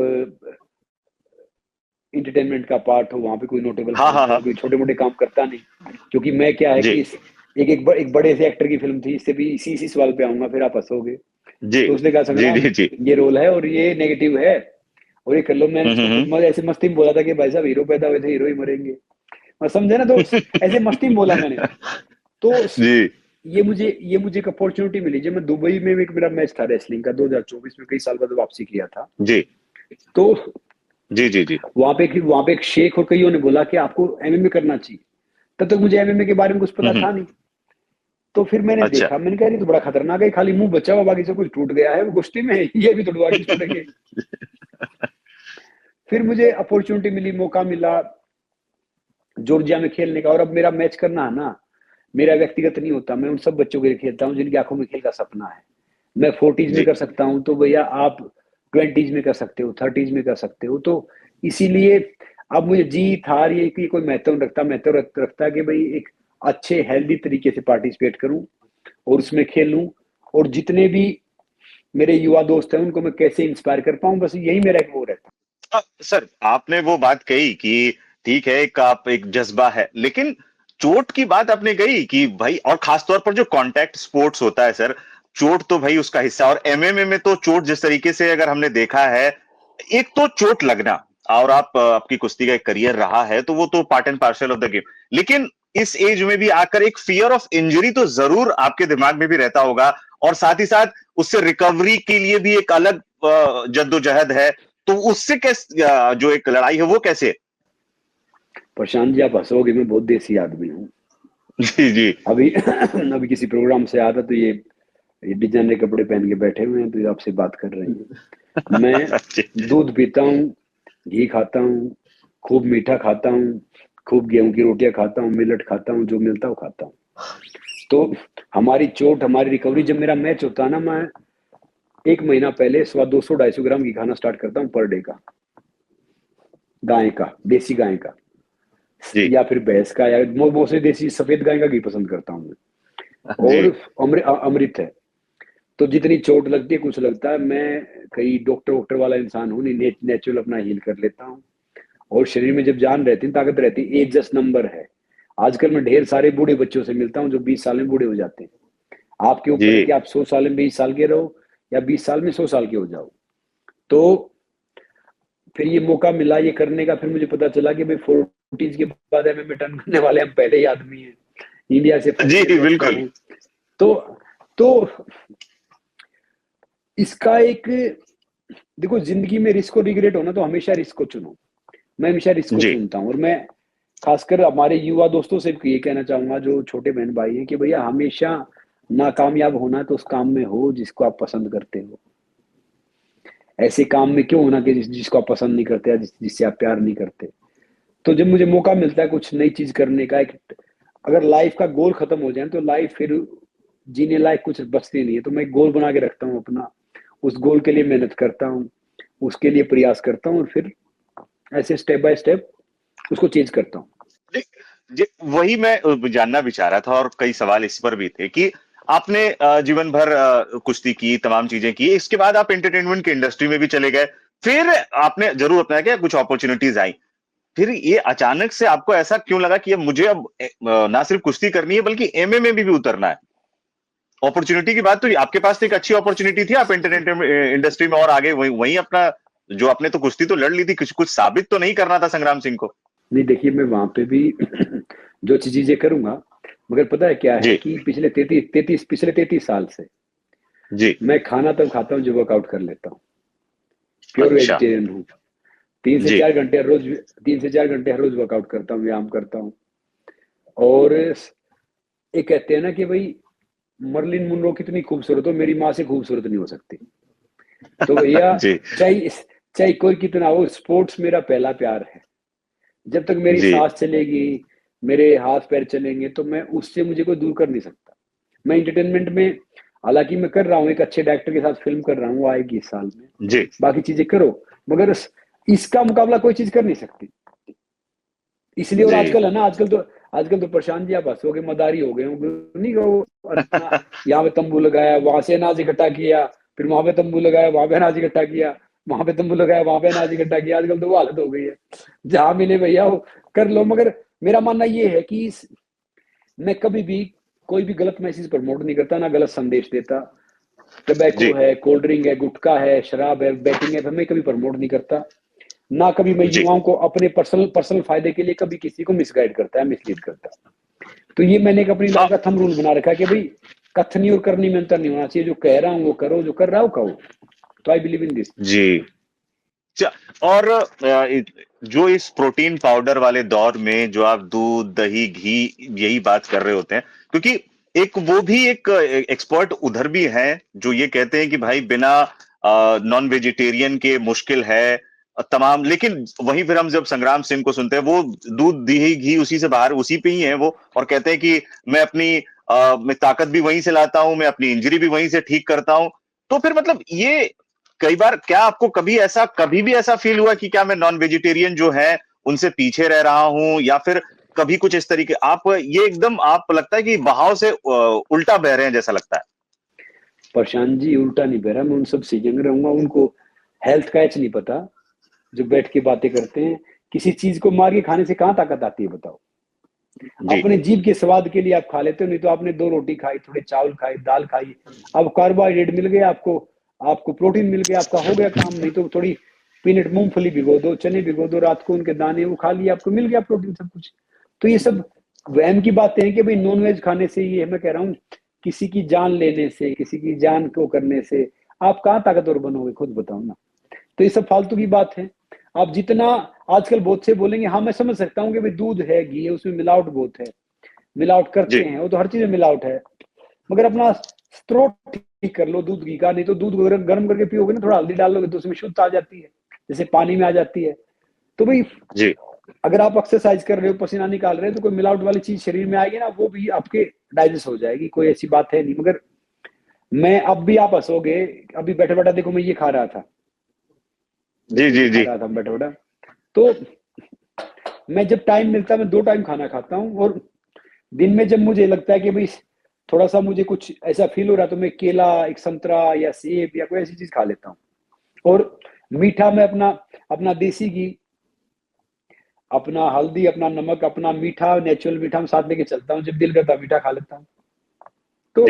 इंटरटेनमेंट का पार्ट हो, वहां पे कोई नोटेबल काम हो, कोई छोटे मोटे काम करता नहीं। क्योंकि मैं क्या है कि एक बड़े से एक्टर की फिल्म थी, इससे भी इसी सवाल पे आऊंगा, फिर आप हंसोगे। तो उसने कहा संग्राम ये रोल है और ये नेगेटिव है और ये कर लो। मैंने ऐसे मस्ती में बोला था कि भाई साहब हीरो पैदा हुए थे हीरो ही मरेंगे, मैं समझे ना। तो ऐसे मस्ती में बोला मैंने। तो ये मुझे एक अपॉर्चुनिटी मिली जब मैं दुबई में एक मेरा मैच था रेसलिंग का 2024 में, कई साल बाद वापसी किया था जी। तो जी वहां पे एक शेख और कईयों ने बोला कि आपको एमएमए करना चाहिए। तब तक मुझे एमएमए के बारे में कुछ पता था नहीं। तो फिर मैंने देखा, मैंने कहा ये तो बड़ा खतरनाक है, खाली मुंह बचा हुआ, बाकी सब कुछ टूट गया है वो कुश्ती में, ये भी तोड़वा के छोड़ेंगे। फिर मुझे अपॉर्चुनिटी मिली, मौका मिला जॉर्जिया में खेलने का। और अब मेरा मैच करना है ना, मेरा व्यक्तिगत नहीं होता, मैं उन सब बच्चों के लिए खेलता हूँ जिनकी आंखों में खेल का सपना है। मैं 40s में कर सकता हूँ, तो भैया आप 20s में कर सकते हो, 30s में कर सकते हो। तो इसीलिए अब मुझे जीत हार ये कोई महत्व रखता है कि भाई एक अच्छे हेल्दी तरीके से पार्टिसिपेट करूं और उसमें खेलूं, और जितने भी मेरे युवा दोस्त हैं उनको मैं कैसे इंस्पायर कर पाऊं, बस यही मेरा एक वो रहता है। सर आपने वो बात कही कि ठीक है एक जज्बा है, लेकिन चोट की बात आपने कही कि भाई, और खासतौर पर जो कांटेक्ट स्पोर्ट्स होता है सर, चोट तो भाई उसका हिस्सा। और एमएमए में तो चोट जिस तरीके से अगर हमने देखा है, एक तो चोट लगना, और आपकी कुश्ती का एक करियर रहा है तो वो तो part and parcel of the game, लेकिन इस एज में भी आकर एक फियर ऑफ इंजरी तो जरूर आपके दिमाग में भी रहता होगा, और साथ ही साथ उससे रिकवरी के लिए भी एक अलग जद्दोजहद है। तो उससे कैसे जो एक लड़ाई है वो कैसे? प्रशांत जी आप हंसोगे, मैं बहुत देसी आदमी हूँ। जी अभी किसी प्रोग्राम से आता तो ये डिजाइनर कपड़े पहन के बैठे हुए हैं, तो आपसे बात कर रहे हैं। मैं दूध पीता हूँ, घी खाता हूँ, खूब मीठा खाता हूँ, खूब गेहूं की रोटियां खाता हूँ, मिलेट खाता हूँ, जो मिलता है वो खाता हूँ। तो हमारी चोट, हमारी रिकवरी, जब मेरा मैच होता है ना, मैं 1 महीना पहले 200-250 ग्राम घी खाना स्टार्ट करता हूँ पर डे का, गाय का, देसी गाय का, या फिर भैंस का, या मोस्टली देसी सफेद गाय का घी पसंद करता हूँ मैं। और अमृत है। तो जितनी चोट लगती है, कुछ लगता है, मैं कई डॉक्टर वाला इंसान हूँ नहीं, नेचुरल अपना हील कर लेता हूँ। और शरीर में जब जान रहती है, ताकत रहती है, एज जस्ट नंबर है। आजकल मैं ढेर सारे बूढ़े बच्चों से मिलता हूँ जो 20 साल में बूढ़े हो जाते हैं। आपके ऊपर है कि आप 100 साल में 20 साल के रहो या 20 साल में 100 साल के हो जाओ। तो फिर ये मौका मिला ये करने का। फिर मुझे पता चला कि भाई 40s के बाद एमएमए टर्न करने वाले हम पहले ही आदमी हैं इंडिया से। जी बिल्कुल। तो इसका एक, देखो जिंदगी में रिस्क और रिग्रेट होना, तो हमेशा रिस्क को चुनो। मैं हमेशा रिस्क को चुनता हूँ। और मैं खासकर हमारे युवा दोस्तों से ये कहना चाहूंगा जो छोटे बहन भाई हैं कि भैया हमेशा नाकामयाब होना तो उस काम में हो जिसको आप पसंद करते हो। ऐसे काम में क्यों होना कि जिसको आप पसंद नहीं करते या जिससे आप प्यार नहीं करते। तो जब मुझे मौका मिलता है कुछ नई चीज करने का, एक अगर लाइफ का गोल खत्म हो जाए तो लाइफ फिर जीने लायक कुछ बचती नहीं है। तो मैं एक गोल बना के रखता हूँ अपना, उस गोल के लिए मेहनत करता हूँ, उसके लिए प्रयास करता हूँ और फिर ऐसे स्टेप बाय स्टेप उसको चेंज करता हूँ। वही मैं जानना भी चाह रहा था और कई सवाल इस पर भी थे कि आपने जीवन भर कुश्ती की, तमाम चीजें की, इसके बाद आप एंटरटेनमेंट की इंडस्ट्री में भी चले गए, फिर आपने जरूर अपनाया क्या कुछ अपॉर्चुनिटीज आई, फिर ये अचानक से आपको ऐसा क्यों लगा कि अब मुझे अब ना सिर्फ कुश्ती करनी है बल्कि एमएमए में भी उतरना है? अपॉर्चुनिटी की बात तो आपके पास तो एक अच्छी अपॉर्चुनिटी थी, आप एंटरटेनमेंट इंडस्ट्री में और आगे वही अपना जो आपने तो कुश्ती तो लड़ ली थी, कुछ साबित तो नहीं करना था संग्राम सिंह को? नहीं देखिए, मैं वहां पे भी जो चीजें करूंगा, मगर पता है क्या है कि पिछले 33 साल से जी मैं खाना तब खाता हूँ जब वर्कआउट कर लेता हूँ। प्योर अच्छा। वेजिटेरियन हूँ। 3 से 4 घंटे हर रोज वर्कआउट करता हूँ, व्यायाम करता हूँ। और एक कहते हैं ना कि भाई मर्लिन मुनरो कितनी खूबसूरत हो, मेरी माँ से खूबसूरत नहीं हो सकती। तो भैया चाहे कोई कितना हो, स्पोर्ट्स मेरा पहला प्यार है। जब तक मेरी सांस चलेगी, मेरे हाथ पैर चलेंगे, तो मैं उससे मुझे कोई दूर कर नहीं सकता। मैं एंटरटेनमेंट में हालांकि मैं कर रहा हूँ, एक अच्छे डायरेक्टर के साथ फिल्म कर रहा हूँ, आएगी इस साल में। जी बाकी चीजें करो, मगर इसका मुकाबला कोई चीज कर नहीं सकती। इसलिए और आजकल तो प्रशांत जी आप हंसोगे, मदारी हो गए नहीं हो। यहाँ पे तंबू लगाया, वहां से अनाज इकट्ठा किया, फिर वहां पे तंबू लगाया, वहां पे अनाज इकट्ठा किया, वहां पे तंबू लगाया, वहां पे अनाज इकट्ठा किया। आजकल तो वो हालत हो गई है, जहां मिले भैया वो कर लो। मगर मेरा मानना ये है कि मैं कभी भी कोई भी गलत मैसेज प्रमोट नहीं करता, ना गलत संदेश देता। टबैको है, कोल्ड ड्रिंक है, गुटखा है, शराब है, बैटिंग है, मैं कभी प्रमोट नहीं करता। ना कभी मैं युवाओं को अपने पर्सनल फायदे के लिए कभी किसी को मिसगाइड करता है, मिसलीड करता है। तो ये मैंने एक अपनी लाइफ का थंब रूल बना रखा है कि भाई कथनी और करनी में अंतर नहीं होना चाहिए। जो कह रहा हूँ वो करो, जो कर रहा हूँ कहो। तो आई बिलीव इन दिस जी। और जो इस प्रोटीन पाउडर वाले दौर में जो आप दूध दही घी यही बात कर रहे होते हैं, क्योंकि एक वो भी एक एक्सपर्ट उधर भी हैं जो ये कहते हैं कि भाई बिना नॉन वेजिटेरियन के मुश्किल है तमाम, लेकिन वहीं फिर हम जब संग्राम सिंह को सुनते हैं वो दूध दही घी उसी से बाहर उसी पे ही है वो, और कहते हैं कि मैं अपनी मैं ताकत भी वहीं से लाता हूं, मैं अपनी इंजरी भी वहीं से ठीक करता हूं। तो फिर मतलब ये कई बार क्या आपको कभी भी ऐसा फील हुआ कि क्या मैं नॉन वेजिटेरियन जो है उनसे पीछे रह रहा हूं, या फिर कभी कुछ इस तरीके आप ये एकदम आप लगता है कि बहाव से उल्टा बह रहे हैं जैसा लगता है? प्रशांत जी, उल्टा नहीं बह रहा, मैं उन सब से जंग रहूंगा। उनको हेल्थ का एच नहीं पता, जो बैठ के बातें करते हैं। किसी चीज को मार के खाने से कहाँ ताकत आती है बताओ? अपने जीभ के स्वाद के लिए आप खा लेते हो, नहीं तो आपने 2 रोटी खाई, थोड़े चावल खाए, दाल खाई, अब कार्बोहाइड्रेट मिल गया आपको, आपको प्रोटीन मिल गया, आपका हो गया काम। नहीं तो थोड़ी पीनट मूंगफली भिगो दो, चने भिगो दो, रात को उनके दाने वो खा लिए, आपको मिल गया प्रोटीन सब कुछ। तो ये सब वहम की बातें हैं कि भाई नॉनवेज खाने से, ये मैं कह रहा हूँ, किसी की जान लेने से, किसी की जान को करने से आप कहाँ ताकतवर बनोगे, खुद बताओ ना। तो ये सब फालतू की बात है। आप जितना आजकल बहुत से बोलेंगे, हाँ मैं समझ सकता हूँ कि भाई दूध है, घी है, उसमें मिलावट बहुत है, मिलावट करते हैं, वो तो हर चीज में मिलावट है। मगर अपना स्रोत ठीक कर लो दूध घी का। नहीं तो दूध गर्म करके पियोगे ना, थोड़ा हल्दी डाल लोगे तो उसमें शुद्ध आ जाती है, जैसे पानी में आ जाती है। तो भाई जी अगर आप एक्सरसाइज कर रहे हो, पसीना निकाल रहे हो, तो कोई मिलावट वाली चीज शरीर में आएगी ना, वो भी आपके डाइजेस्ट हो जाएगी, कोई ऐसी बात है नहीं। मगर मैं अब भी, आप हंसोगे, अभी बैठे बैठा देखो मैं ये खा रहा था, जी जी जी खा रहा था बैठा बैठा। तो मैं जब टाइम मिलता है, मैं 2 टाइम खाना खाता हूँ। और दिन में जब मुझे लगता है कि भाई थोड़ा सा मुझे कुछ ऐसा फील हो रहा है, तो मैं केला, एक संतरा या सेब या कोई ऐसी चीज खा लेता हूँ। और मीठा में अपना अपना देसी घी, अपना हल्दी, अपना नमक, अपना मीठा, नेचुरल मीठा में साथ लेके चलता हूँ। जब दिल करता है मीठा खा लेता हूँ। तो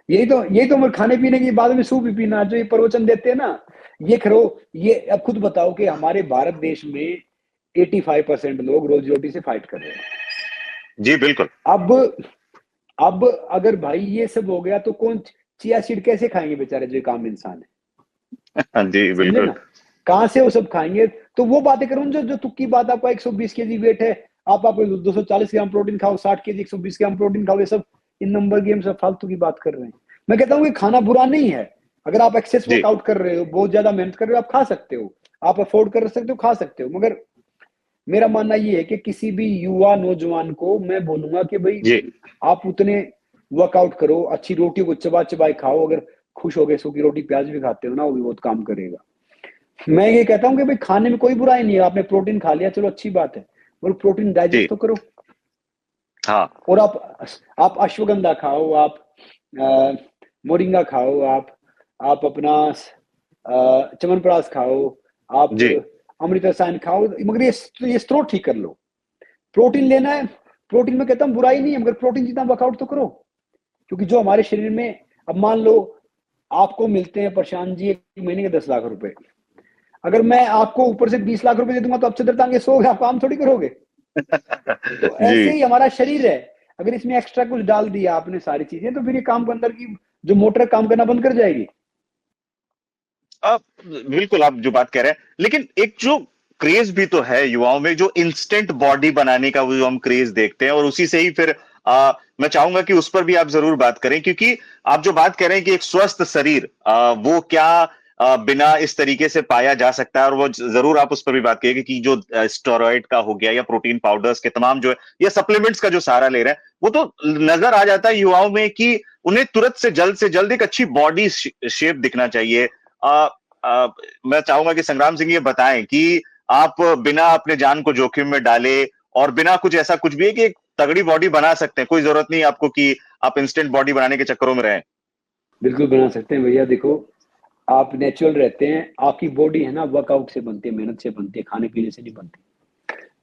यही तो मैं खाने पीने की बाद में सूप भी पीना, जो ये प्रवचन देते हैं ना, ये करो। ये अब खुद बताओ कि हमारे भारत देश में 85% लोग रोजी रोटी से फाइट कर रहे हैं। जी बिल्कुल। अब अगर भाई ये सब हो गया, तो कौन चिया सीड कैसे खाएंगे बेचारे जो काम इंसान है? जी समझे बिल्कुल। ना, कहां से वो सब खाएंगे? तो वो बातें करूं जो तुक्की बात, आपका 120 केजी वेट है, आप 240 ग्राम प्रोटीन खाओ, 60 केजी 120 ग्राम प्रोटीन खाओ, ये सब इन नंबर गेम सब फालतू की बात कर रहे हैं। मैं कहता हूँ कि खाना बुरा नहीं है। अगर आप एक्सेस वर्कआउट कर रहे हो, बहुत ज्यादा मेहनत कर रहे हो, आप खा सकते हो, आप अफोर्ड कर सकते हो, खा सकते हो। मगर मेरा मानना ये है कि किसी भी युवा नौजवान को मैं बोलूंगा कि भाई आप उतने वर्कआउट करो, अच्छी रोटी को चबा चबाए खाओ, अगर खुश हो गए सूखी रोटी प्याज भी खाते हो ना, वो भी बहुत काम करेगा। मैं ये कहता हूँ कि भाई खाने में कोई बुराई नहीं है, आपने प्रोटीन खा लिया चलो अच्छी बात है, और प्रोटीन डाइजेस्ट जी। तो करो। हाँ और आप अश्वगंधा खाओ, आप मोरिंगा खाओ, आप अपना च्यवनप्राश खाओ, आप जी। अमृत रसायन खाओ, मगर ये स्रोत ठीक कर लो। प्रोटीन लेना है, प्रोटीन में कहता हूँ बुराई नहीं है, मगर प्रोटीन जितना वर्कआउट तो करो, क्योंकि जो हमारे शरीर में, अब मान लो आपको मिलते हैं प्रशांत जी 1 महीने के 10 लाख रुपए, अगर मैं आपको ऊपर से 20 लाख रुपए दे दूंगा तो आप चदर टांगे सोओगे, आप काम थोड़ी करोगे। तो ऐसे जी। ही हमारा शरीर है, अगर इसमें एक्स्ट्रा कुछ डाल दिया आपने सारी चीजें, तो फिर ये काम के अंदर की जो मोटर काम करना बंद कर जाएगी। बिल्कुल आप जो बात कह रहे हैं, लेकिन एक जो क्रेज भी तो है युवाओं में, जो इंस्टेंट बॉडी बनाने का वो जो हम क्रेज देखते हैं, और उसी से ही फिर मैं चाहूंगा कि उस पर भी आप जरूर बात करें, क्योंकि आप जो बात कह रहे हैं कि एक स्वस्थ शरीर वो क्या बिना इस तरीके से पाया जा सकता है, और वो जरूर आप उस पर भी बात करिएगा कि जो स्टेरॉइड का हो गया या प्रोटीन पाउडर्स के तमाम जो है या सप्लीमेंट्स का जो सहारा ले रहे हैं, वो तो नजर आ जाता है युवाओं में कि उन्हें तुरंत से जल्द एक अच्छी बॉडी शेप दिखना चाहिए। आ, मैं चाहूंगा कि संग्राम सिंह ये बताएं कि आप बिना अपने जान को जोखिम में डाले और बिना कुछ ऐसा कुछ भी है कि एक तगड़ी बॉडी बना सकते हैं, कोई जरूरत नहीं आपको कि आप इंस्टेंट बॉडी बनाने के चक्करों में रहें। बिल्कुल बना सकते हैं भैया, देखो आप नेचुरल रहते हैं, आपकी बॉडी है ना वर्कआउट से बनती है, मेहनत से बनती है, खाने पीने से नहीं बनती।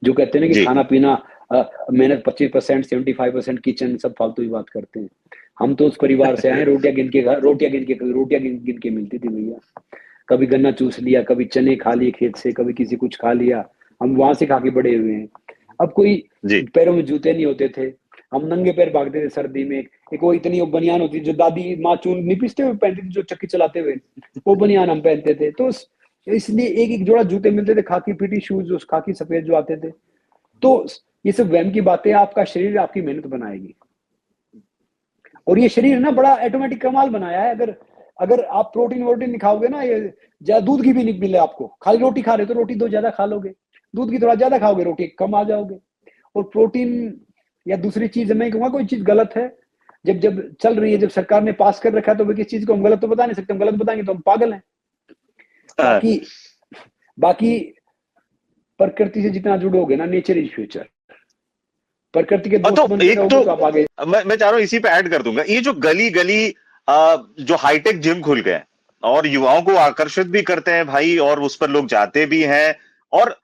जो कहते हैं ना कि जी। खाना पीना मेहनत 25%, 75% किचन, सब फालतू ही बात करते हैं। हम तो उस परिवार से आए, रोटियां गिन के रोटियां गिन के मिलती थी भैया। कभी गन्ना चूस लिया, कभी चने खा लिए खेत से, कभी किसी कुछ खा लिया, हम वहां से खा के बड़े हुए हैं। अब कोई जी। पैरों में जूते नहीं होते थे, हम नंगे पैर भागते थे सर्दी में। एक वो इतनी वो बनियान होती जो दादी माँ चून नहीं पीसते हुए पहनती थी, जो चक्की चलाते हुए, वो बनियान हम पहनते थे। तो इसलिए एक एक जोड़ा जूते मिलते थे, खाकी पीटी शूज, उस खाकी सफेद जो आते थे। तो ये सब वहम की बातें, आपका शरीर आपकी मेहनत बनाएगी। और ये शरीर ना बड़ा ऑटोमेटिक कमाल बनाया है। अगर अगर आप प्रोटीन वोटीन नहीं खाओगे ना, ये दूध की भी नहीं मिले आपको, खाली रोटी खा रहे हो तो रोटी 2 ज्यादा खा लोगे, दूध की थोड़ा ज्यादा खाओगे रोटी कम आ जाओगे। और प्रोटीन या दूसरी चीज, मैं कहूंगा कोई चीज गलत है जब जब चल रही है, जब सरकार ने पास कर रखा है, तो किस चीज को हम गलत तो बता नहीं सकते, हम गलत बताएंगे तो हम पागल हैं। बाकी बाकी प्रकृति से जितना जुड़ोगे ना, नेचर इज फ्यूचर, प्रकृति के दोस्त तो बन के एक रहोगे तो तो आप आगे। मैं चाह रहा हूं इसी पे ऐड कर दूंगा, ये जो गली गली जो हाईटेक जिम खुल गए और युवाओं को आकर्षित भी करते हैं भाई, और उस पर लोग जाते भी हैं, और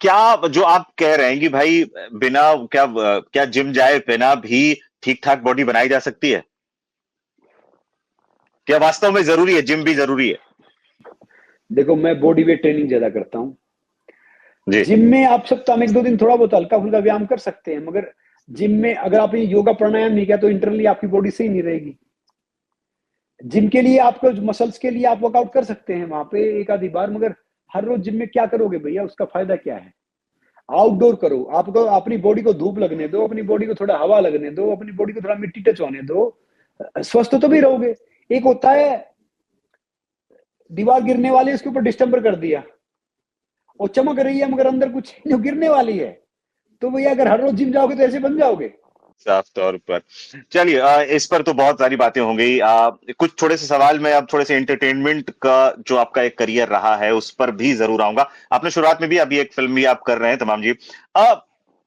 क्या जो आप कह रहे हैं कि भाई बिना क्या क्या जिम जाए बिना भी ठीक ठाक बॉडी बनाई जा सकती है, क्या वास्तव में जरूरी है, जिम भी जरूरी है? देखो मैं बॉडी वेट ट्रेनिंग ज्यादा करता हूँ। जी। जिम में आप सप्ताह में 1-2 दिन थोड़ा बहुत हल्का फुल्का व्यायाम कर सकते हैं, मगर जिम में अगर आपने योगा प्राणायाम नहीं किया तो इंटरनली आपकी बॉडी सही नहीं रहेगी। जिम के लिए आपको मसल्स के लिए आप वर्कआउट कर सकते हैं वहां पे एक आधी बार, मगर हर रोज जिम में क्या करोगे भैया, उसका फायदा क्या है। आउटडोर करो, आपको अपनी बॉडी को धूप लगने दो, अपनी बॉडी को थोड़ा हवा लगने दो, अपनी बॉडी को थोड़ा मिट्टी टच होने दो, स्वस्थ तो भी रहोगे। एक होता है दीवार गिरने वाली, उसके ऊपर डिस्टेंपर कर दिया, वो चमक रही है मगर अंदर कुछ जो गिरने वाली है। तो भैया अगर हर रोज जिम जाओगे तो ऐसे बन जाओगे। साफ तौर पर। चलिए इस पर तो बहुत सारी बातें हो गई। कुछ थोड़े से सवाल मैं अब थोड़े से एंटरटेनमेंट का जो आपका एक करियर रहा है उस पर भी जरूर आऊंगा। आपने शुरुआत में भी अभी एक फिल्म भी आप कर रहे हैं तमाम जी,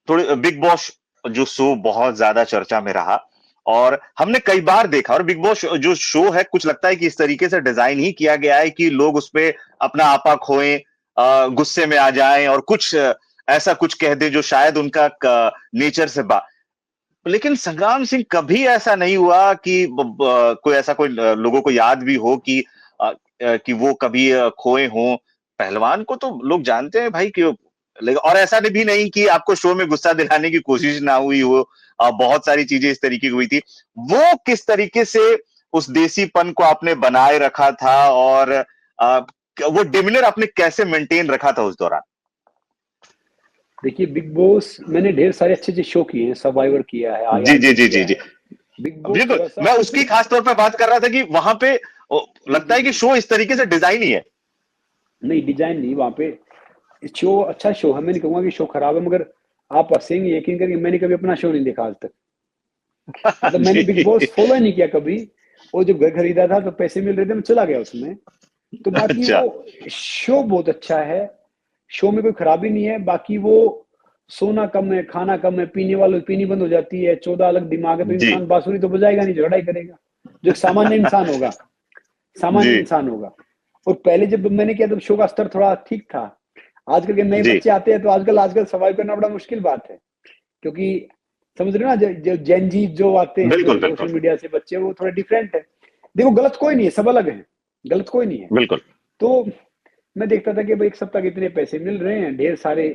थोड़े बिग बॉस जो शो बहुत ज्यादा चर्चा में रहा, और हमने कई बार देखा, और बिग बॉस जो शो है कुछ लगता है कि इस तरीके से डिजाइन ही किया गया है कि लोग उस पर अपना आपा खोएं, गुस्से में आ जाएं और कुछ ऐसा कुछ कह दे जो शायद उनका नेचर से लेकिन संग्राम सिंह कभी ऐसा नहीं हुआ कि कोई ऐसा कोई लोगों को याद भी हो कि कि वो कभी खोए हों। पहलवान को तो लोग जानते हैं भाई कि, और ऐसा भी नहीं कि आपको शो में गुस्सा दिलाने की कोशिश ना हुई हो। बहुत सारी चीजें इस तरीके की हुई थी। वो किस तरीके से उस देसीपन को आपने बनाए रखा था, और वो डिमिनर आपने कैसे मेंटेन रखा था उस दौरान? देखिए बिग बॉस मैंने ढेर सारे अच्छे अच्छे शो किए हैं, सर्वाइवर किया है, जी आयान जी भी जी जी किया जी। है। बिग बॉस बिल्कुल, थोड़ा सा मैं उसकी खास तौर पे बात कर रहा था कि वहां पे जी लगता जी है कि जी, शो इस तरीके से डिजाइन ही है। नहीं डिजाइन नहीं वहां पे। शो अच्छा शो है, मैं नहीं कहूंगा कि शो खराब है, मगर आप हंसेंगे, यकीन करिए मैंने कभी अपना शो नहीं देखा आज तक। मतलब मैंने बिग बॉस फॉलो ही नहीं किया कभी, वो जब घर खरीदा था तो पैसे मिल रहे थे, मैं चला गया उसमें। तो बाकी अच्छा। वो शो बहुत अच्छा है, शो में कोई खराबी नहीं है। बाकी वो सोना कम है, खाना कम है, पीने वालों की पीनी बंद हो जाती है, 14 अलग दिमाग है, तो जी। इंसान बांसुरी तो बजाएगा नहीं, झगड़ा ही करेगा, जो एक सामान्य इंसान होगा, सामान्य जी। इंसान होगा। और पहले जब मैंने किया तब शो का स्तर थोड़ा ठीक था। आजकल के नए जी। बच्चे आते हैं तो आजकल सर्वाइव करना बड़ा मुश्किल बात है, क्योंकि समझ रहे हो ना, जो जेन जी जो आते हैं, जो बिल्कुल बिल्कुल सोशल मीडिया से बच्चे, वो थोड़े डिफरेंट है। देखो गलत कोई नहीं है, सब अलग है, गलत कोई नहीं है। बिल्कुल। तो मैं देखता था कि भाई एक सप्ताह के इतने पैसे मिल रहे हैं, ढेर सारे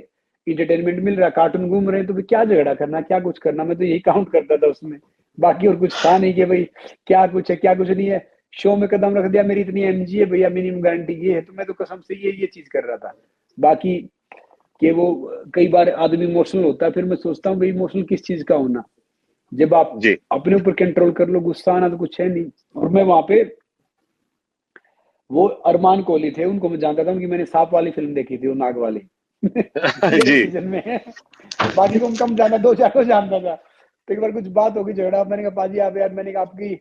इंटरटेनमेंट मिल रहा है, कार्टून घूम रहे हैं, तो फिर क्या झगड़ा करना, क्या कुछ करना, मैं तो यही काउंट करता था उसमें। बाकी और कुछ था नहीं कि भाई क्या कुछ है क्या कुछ नहीं है। शो में कदम रख दिया, मेरी इतनी एमजी है भैया, मिनिमम गारंटी ये है, तो मैं तो कसम से ये चीज कर रहा था। बाकी कि वो कई बार आदमी इमोशनल होता है, फिर मैं सोचता हूँ भाई इमोशनल किस चीज का होना, जब आप जी। अपने ऊपर कंट्रोल कर लो, गुस्सा आना तो कुछ है नहीं। और मैं वहां पे, वो अरमान कोहली थे, उनको मैं जानता था, उनकी मैंने सांप वाली फिल्म देखी थी, वो नाग वाली पहले जी। सीजन में बाकी को कम जानता, दो चार को जानता था। तो एक बार कुछ बात होगी, झगड़ा, मैंने कहा पाजी आप यार, मैंने कहा आपकी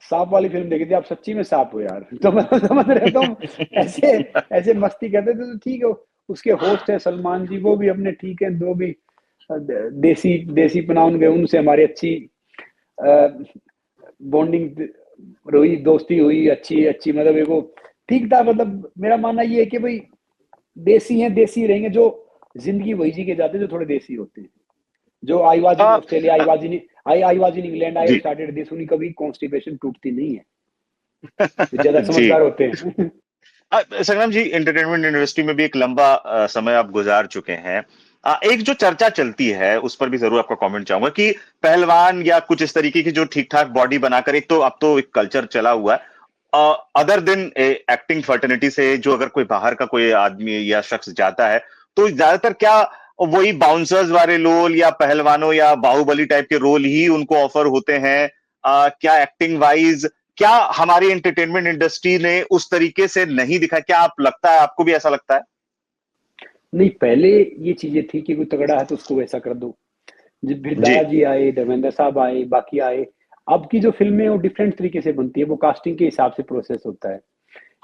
सांप वाली फिल्म देखी थी, आप सच्ची में सांप हो यार तो मैं समझ रहे हो तुम, ऐसे ऐसे मस्ती करते थे। तो ठीक है, उसके होस्ट है सलमान जी, वो भी अपने ठीक है, दो भी देसी देसी पना उनके, उनसे हमारी अच्छी बॉन्डिंग रही, दोस्ती हुई अच्छी अच्छी, मतलब एक वो ठीक था। मतलब मेरा मानना ये है कि भाई देसी हैं, देसी रहेंगे, जो जिंदगी वही जी के जाते हैं जो थोड़े देसी होते हैं, जो I was in ah, Australia, I was in England, I जी। स्टार्टेड दिस, उन्हीं कभी कॉन्स्टिपेशन टूटती नहीं है, जो ज्यादा जी। समझदार होते हैं संग्राम जी, एंटरटेनमेंट इंडस्ट्री में भी एक लंबा समय आप गुजार चुके हैं। एक जो चर्चा चलती है उस पर भी जरूर आपका कमेंट चाहूंगा कि पहलवान या कुछ इस तरीके की जो ठीक ठाक बॉडी बनाकर, एक तो अब तो एक कल्चर चला हुआ है अदर दिन एक्टिंग फर्टर्निटी से, जो अगर कोई बाहर का कोई आदमी या शख्स जाता है तो ज्यादातर क्या वही बाउंसर्स वाले रोल या पहलवानों या बाहुबली टाइप के रोल ही उनको ऑफर होते हैं? क्या एक्टिंग वाइज क्या हमारी एंटरटेनमेंट इंडस्ट्री ने उस तरीके से नहीं दिखा? क्या आप लगता है, आपको भी ऐसा लगता है? नहीं, पहले ये चीजें थी कि कोई तगड़ा है तो उसको वैसा कर दो, जब फिर जी। दादाजी आए, धर्मेंद्र साहब आए, बाकी आए, अब की जो फिल्में वो डिफरेंट तरीके से बनती है, वो कास्टिंग के हिसाब से प्रोसेस होता है।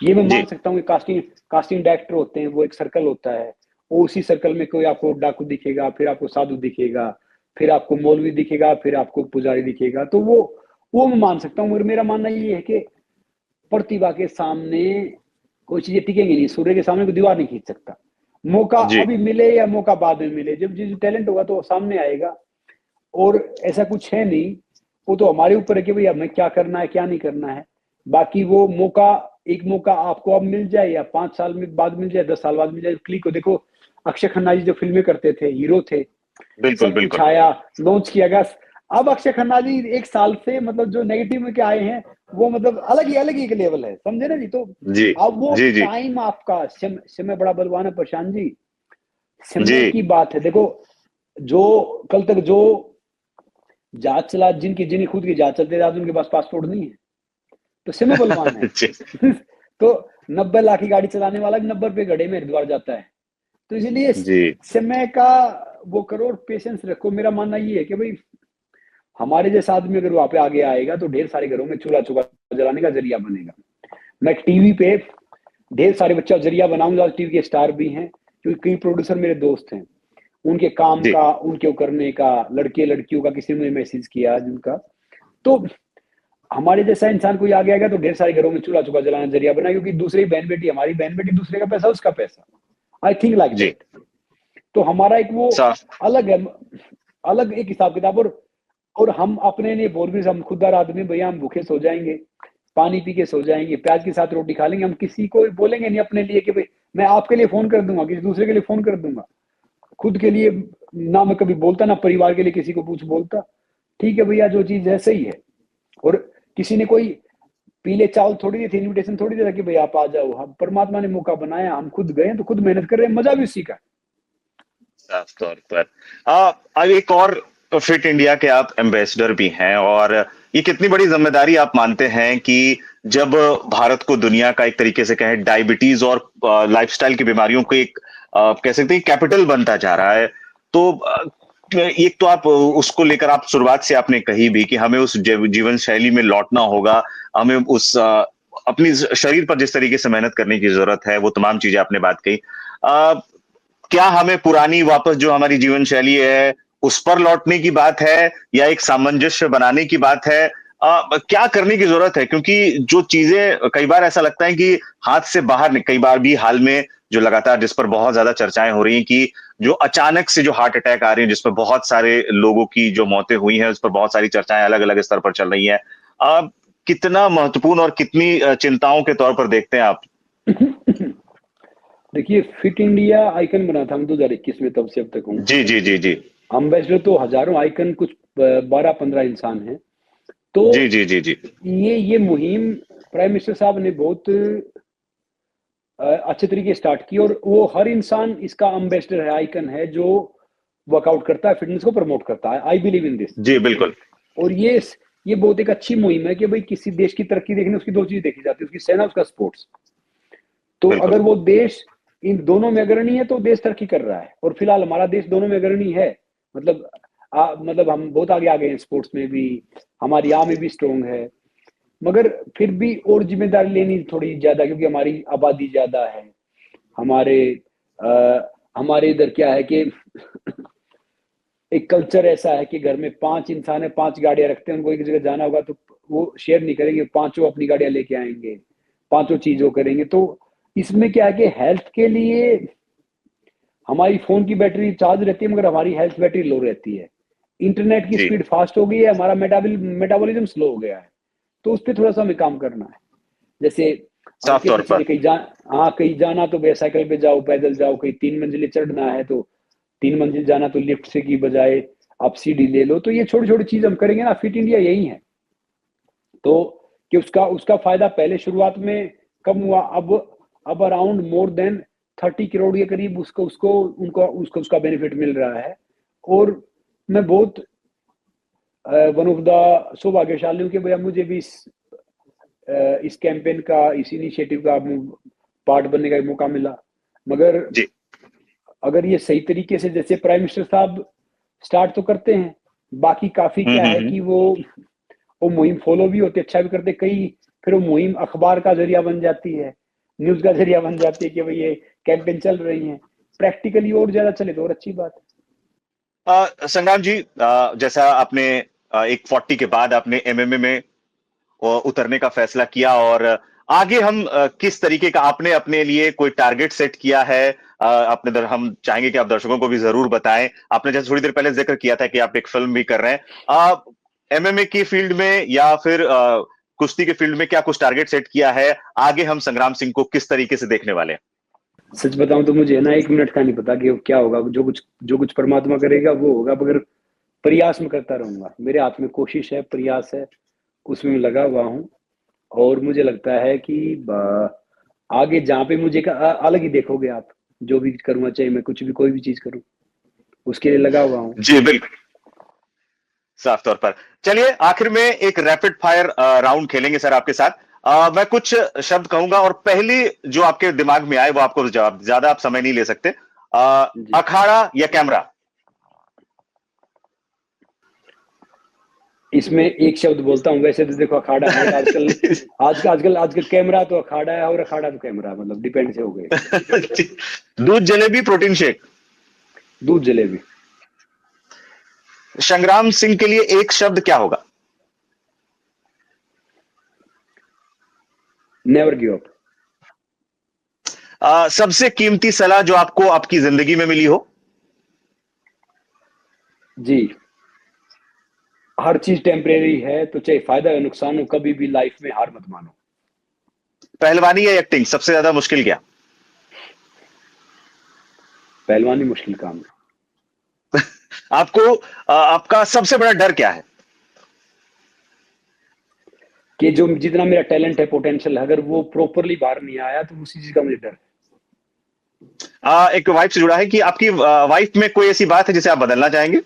ये मैं जी। मान सकता हूँ कि कास्टिंग कास्टिंग डायरेक्टर होते हैं, वो एक सर्कल होता है, वो उसी सर्कल में कोई आपको डाकू दिखेगा, फिर आपको साधु दिखेगा, फिर आपको मौलवी दिखेगा, फिर आपको पुजारी दिखेगा, तो वो मैं मान सकता हूँ। मगर मेरा मानना ये है कि प्रतिभा के सामने कोई चीजें टिकेंगी नहीं, सूर्य के सामने कोई दीवार नहीं खींच सकता। मौका जी। अभी मिले या मौका बाद में मिले, जब जिस टैलेंट होगा तो वो सामने आएगा। और ऐसा कुछ है नहीं, वो तो हमारे ऊपर है कि भाई हमें क्या करना है क्या नहीं करना है। बाकी वो मौका, एक मौका आपको अब मिल जाए या 5 साल में बाद मिल जाए, 10 साल बाद मिल जाए, क्लिक हो। देखो अक्षय खन्ना जी जो फिल्में करते थे, हीरो थे, बिल्कुल सब कुछ बिल्कुल। आया, लॉन्च किया गया। अब अक्षय खन्ना जी एक साल से मतलब जो नेगेटिव में के आए हैं, वो मतलब अलग ही एक लेवल है, समझे ना जी। तो जी। अब वो जी। जी। टाइम आपका, समय बड़ा बलवान है प्रशांत जी, जी। समय की बात है। देखो जो कल तक जो जहाज चला, जिनकी खुद की जहाज चलते थे, आज उनके पास पासपोर्ट नहीं है, तो समय बलवान है जी। तो 90 लाख की गाड़ी चलाने वाला 90 रुपए घड़े में हरिद्वार जाता है। तो इसलिए जी। समय का वो करो और पेशेंस रखो। मेरा मानना ये है कि भाई हमारे जैसा आदमी अगर वहां पे आगे आएगा तो ढेर सारे घरों में चूल्हा चौका जलाने का जरिया बनेगा। मैं टीवी पे ढेर सारे बच्चा जरिया बनाऊंगा, टीवी के स्टार भी हैं, क्योंकि कई प्रोड्यूसर मेरे दोस्त हैं, उनके काम जी। का, उनके करने का, लड़के लड़कियों का, किसी ने मुझे मैसेज किया आज उनका। तो हमारे जैसा इंसान कोई आगे आएगा तो ढेर सारे घरों में चूल्हा चौका जलाना जरिया बना, क्योंकि दूसरी बहन बेटी, हमारी बहन बेटी, दूसरे का पैसा उसका पैसा, आई थिंक लाइक जी। दैट। तो हमारा एक वो साफ। अलग है, अलग एक हिसाब किताब। और हम अपने लिए बोल भी, हम खुददार आदमी, भैया हम भूखे सो जाएंगे, पानी पी के सो जाएंगे, प्याज के साथ रोटी खा लेंगे, हम किसी को बोलेंगे नहीं अपने लिए कि भाई मैं आपके लिए फोन कर दूंगा, किसी दूसरे के लिए फोन कर दूंगा। खुद के लिए ना मैं कभी बोलता, ना परिवार के लिए किसी को कुछ बोलता। ठीक है भैया, जो चीज है सही है। और किसी ने कोई पीले चावल थोड़ी दी थी, इन्विटेशन थोड़ी दिया कि भाई आप आ जाओ, हम परमात्मा ने मौका बनाया, हम खुद गए तो खुद मेहनत कर रहे हैं, मजा भी उसी का। साफ तौर पर अब एक और, फिट इंडिया के आप एम्बेसडर भी हैं, और ये कितनी बड़ी जिम्मेदारी आप मानते हैं कि जब भारत को दुनिया का एक तरीके से कहें डायबिटीज और लाइफस्टाइल की बीमारियों को एक कह सकते हैं कैपिटल बनता जा रहा है, तो एक तो आप उसको लेकर आप शुरुआत से आपने कही भी कि हमें उस जीवन शैली में लौटना होगा, हमें उस अपनी शरीर पर जिस तरीके से मेहनत करने की जरूरत है, वो तमाम चीजें आपने बात कही। क्या हमें पुरानी वापस जो हमारी जीवन शैली है उस पर लौटने की बात है, या एक सामंजस्य बनाने की बात है? क्या करने की जरूरत है? क्योंकि जो चीजें कई बार ऐसा लगता है कि हाथ से बाहर, कई बार भी हाल में जो लगातार जिस पर बहुत ज्यादा चर्चाएं हो रही हैं कि जो अचानक से जो हार्ट अटैक आ रहे हैं, जिसमें बहुत सारे लोगों की जो मौतें हुई हैं, उस पर बहुत सारी चर्चाएं अलग अलग स्तर पर चल रही हैं। कितना महत्वपूर्ण और कितनी चिंताओं के तौर पर देखते हैं आप? देखिए, फिट इंडिया आइकन बना था हम 2021 में, तब से अब तक हूँ। जी जी जी जी। अम्बेसडर तो हजारों आइकन, कुछ 12-15 इंसान हैं। तो जी जी जी जी। ये मुहिम प्राइम मिनिस्टर साहब ने बहुत अच्छे तरीके स्टार्ट की, और वो हर इंसान इसका अम्बेसडर है, आइकन है, जो वर्कआउट करता है, फिटनेस को प्रमोट करता है। I believe in this. जी बिल्कुल। और ये बहुत एक अच्छी मुहिम है कि भाई किसी देश की तरक्की देखने उसकी दो चीज देखी जाती है, उसकी सेना, उसका स्पोर्ट्स। तो बिल्कुल। अगर वो देश इन दोनों में अग्रणी है तो देश तरक्की कर रहा है, और फिलहाल हमारा देश दोनों में अग्रणी है। मतलब मतलब हम बहुत आगे आ गए हैं, स्पोर्ट्स में भी, हमारी आर्मी भी स्ट्रोंग है। मगर फिर भी और जिम्मेदारी लेनी थोड़ी ज्यादा, क्योंकि हमारी आबादी ज्यादा है। हमारे हमारे इधर क्या है कि एक कल्चर ऐसा है कि घर में 5 इंसान है, 5 गाड़ियां रखते हैं। उनको एक जगह जाना होगा तो वो शेयर नहीं करेंगे, पांचों अपनी गाड़ियां लेके आएंगे, पांचों चीजों करेंगे। तो इसमें क्या है कि हेल्थ के लिए हमारी फोन की बैटरी चार्ज रहती है, मगर हमारी हेल्थ बैटरी लो रहती है। इंटरनेट की स्पीड फास्ट हो गई है, हमारा मेटाबॉलिज्म स्लो हो गया है। तो उस पर थोड़ा सा हमें काम करना है। जैसे साफ तौर पर। कहीं जाना तो साइकिल पे जाओ, पैदल जाओ। कहीं 3 मंजिलें चढ़ना है तो 3 मंजिल जाना तो लिफ्ट से की बजाय आप सीढ़ी ले लो। तो ये छोटी छोटी चीज हम करेंगे ना, फिट इंडिया यही है। तो कि उसका फायदा पहले शुरुआत में कम हुआ, अब अराउंड मोर देन 30 करोड़ के करीब उसको उसका बेनिफिट मिल रहा है। और मैं बहुत वन ऑफ द सौभाग्यशाली हूँ कि भैया मुझे भी इस कैंपेन का, इस इनिशिएटिव का पार्ट बनने का मौका मिला। मगर जी। अगर ये सही तरीके से, जैसे प्राइम मिनिस्टर साहब स्टार्ट तो करते हैं, बाकी काफी क्या है कि वो मुहिम फॉलो भी होती है, अच्छा भी करते कई। फिर वो मुहिम अखबार का जरिया बन जाती है, न्यूज का जरिया बन जाती है कि भाई ये कैंपेन चल रही है। प्रैक्टिकली और ज्यादा चले तो और अच्छी बात है। संग्राम जी, जैसा आपने एक 40 के बाद आपने एमएमए में उतरने का फैसला किया, और आगे हम किस तरीके का आपने अपने लिए कोई टारगेट सेट किया है? अपने हम चाहेंगे कि आप दर्शकों को भी जरूर बताएं। आपने जैसे थोड़ी देर पहले जिक्र किया था कि आप एक फिल्म भी कर रहे हैं, एमएमए की फील्ड में या फिर कुश्ती के फील्ड में क्या कुछ टारगेट सेट किया है? आगे हम संग्राम सिंह को किस तरीके से देखने वाले हैं? सच बताऊं तो मुझे ना 1 मिनट का नहीं पता कि क्या होगा। जो कुछ परमात्मा करेगा वो होगा, मगर प्रयास में करता रहूंगा। मेरे हाथ में कोशिश है, प्रयास है, उसमें मैं लगा हुआ हूँ। और मुझे लगता है कि आगे जहाँ पे मुझे अलग ही देखोगे आप। जो भी करूंगा, चाहे मैं कुछ भी कोई भी चीज करूं, उसके लिए लगा हुआ हूँ। जी बिल्कुल, साफ तौर पर। चलिए, आखिर में एक रैपिड फायर राउंड खेलेंगे सर आपके साथ। मैं कुछ शब्द कहूंगा और पहली जो आपके दिमाग में आए वो आपको जवाब, ज्यादा आप समय नहीं ले सकते। अखाड़ा या कैमरा? इसमें एक शब्द बोलता हूँ। वैसे तो देखो, अखाड़ा है आजकल कैमरा तो अखाड़ा है, और अखाड़ा तो कैमरा, मतलब डिपेंड से हो गए। दूध जलेबी, प्रोटीन शेक? दूध जलेबी। संग्राम सिंह के लिए एक शब्द क्या होगा? Never give up. सबसे कीमती सलाह जो आपको आपकी जिंदगी में मिली हो? जी, हर चीज टेम्परेरी है, तो चाहे फायदा या नुकसान हो, कभी भी लाइफ में हार मत मानो। पहलवानी या एक्टिंग, सबसे ज्यादा मुश्किल क्या? पहलवानी मुश्किल काम है। आपको आपका सबसे बड़ा डर क्या है? कि जो जितना मेरा टैलेंट है, पोटेंशियल है, अगर वो प्रॉपरली बाहर नहीं आया तो उसी चीज का मुझे डर है। एक वाइफ से जुड़ा है कि आपकी वाइफ में कोई ऐसी बात है जिसे आप बदलना चाहेंगे?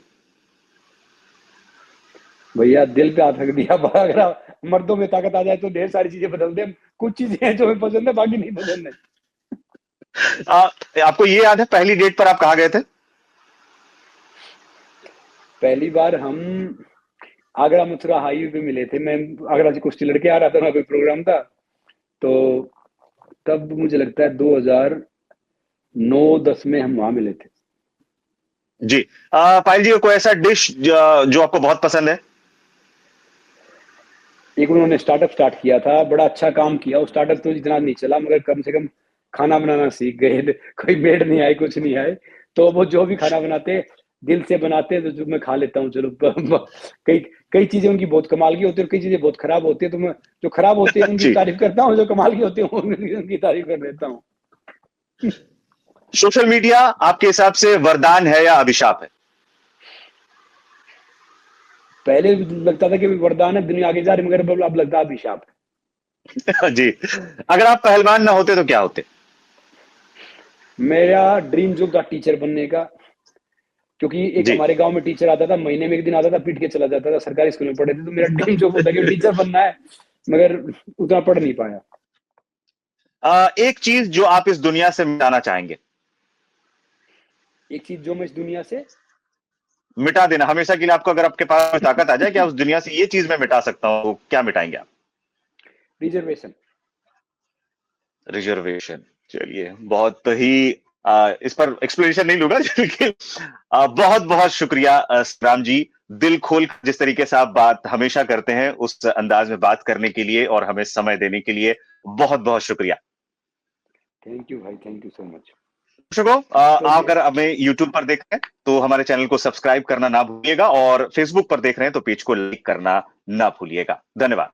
भैया दिल पे हाथ रख दिया। अगर मर्दों में ताकत आ जाए तो ढेर सारी चीजें बदल दे। कुछ चीजें हैं जो हमें पसंद है, बाकी नहीं पसंद है। आपको ये याद है पहली डेट पर आप कहाँ गए थे? पहली बार हम आगरा मथुरा हाईवे पे मिले थे। मैं आगरा से कुश्ती लड़के आ रहा था, वहाँ पे प्रोग्राम था, तो तब मुझे लगता है 2009-10 में हम वहां मिले थे। जी। पायल जी, कोई ऐसा डिश जो आपको बहुत पसंद है? एक उन्होंने स्टार्टअप स्टार्ट किया था, बड़ा अच्छा काम किया। वो स्टार्टअप तो इतना नहीं चला, मगर कम से कम खाना बनाना सीख गए। कोई मेड नहीं आए, कुछ नहीं आए, तो वो जो भी खाना बनाते दिल से बनाते, तो जो मैं खा लेता हूँ। चलो कई कई चीजें उनकी बहुत कमाल की होती है और कई चीजें बहुत खराब होती है, तो मैं जो खराब होती है उनकी जी। तारीफ करता हूँ, जो कमाल की होती है उनकी तारीफ कर देता हूँ। सोशल मीडिया आपके हिसाब से वरदान है या अभिशाप है? पहले लगता था कि वरदान है, दुनिया आगे जा रही, मगर अब लगता है अभिशाप है। जी। अगर आप पहलवान ना होते तो क्या होते? मेरा ड्रीम जॉब था टीचर बनने का, क्योंकि एक जी। हमारे गांव में टीचर आता था, महीने में एक दिन आता था, पीट के चला जाता था। सरकारी स्कूल में पढ़े थे, तो मेरा ड्रीम जॉब होता कि टीचर बनना है, मगर उतना पढ़ नहीं पाया। एक चीज जो आप इस दुनिया से मिटाना चाहेंगे? एक चीज जो मैं इस दुनिया से मिटा देना हमेशा के लिए, आपको अगर आपके पास कोई ताकत आ जाए कि आप उस दुनिया से ये चीज मैं मिटा सकता हूं, तो क्या मिटाएंगे आप? रिजर्वेशन। रिजर्वेशन। चलिए, बहुत ही इस पर एक्सप्लेनेशन नहीं लूंगा, लेकिन बहुत बहुत शुक्रिया राम जी। दिल खोल जिस तरीके से आप बात हमेशा करते हैं, उस अंदाज में बात करने के लिए और हमें समय देने के लिए बहुत बहुत शुक्रिया। थैंक यू भाई, थैंक यू सो मच। दर्शकों, आप अगर हमें YouTube पर देख रहे हैं तो हमारे चैनल को सब्सक्राइब करना ना भूलिएगा, और Facebook पर देख रहे हैं तो पेज को लाइक करना ना भूलिएगा। धन्यवाद।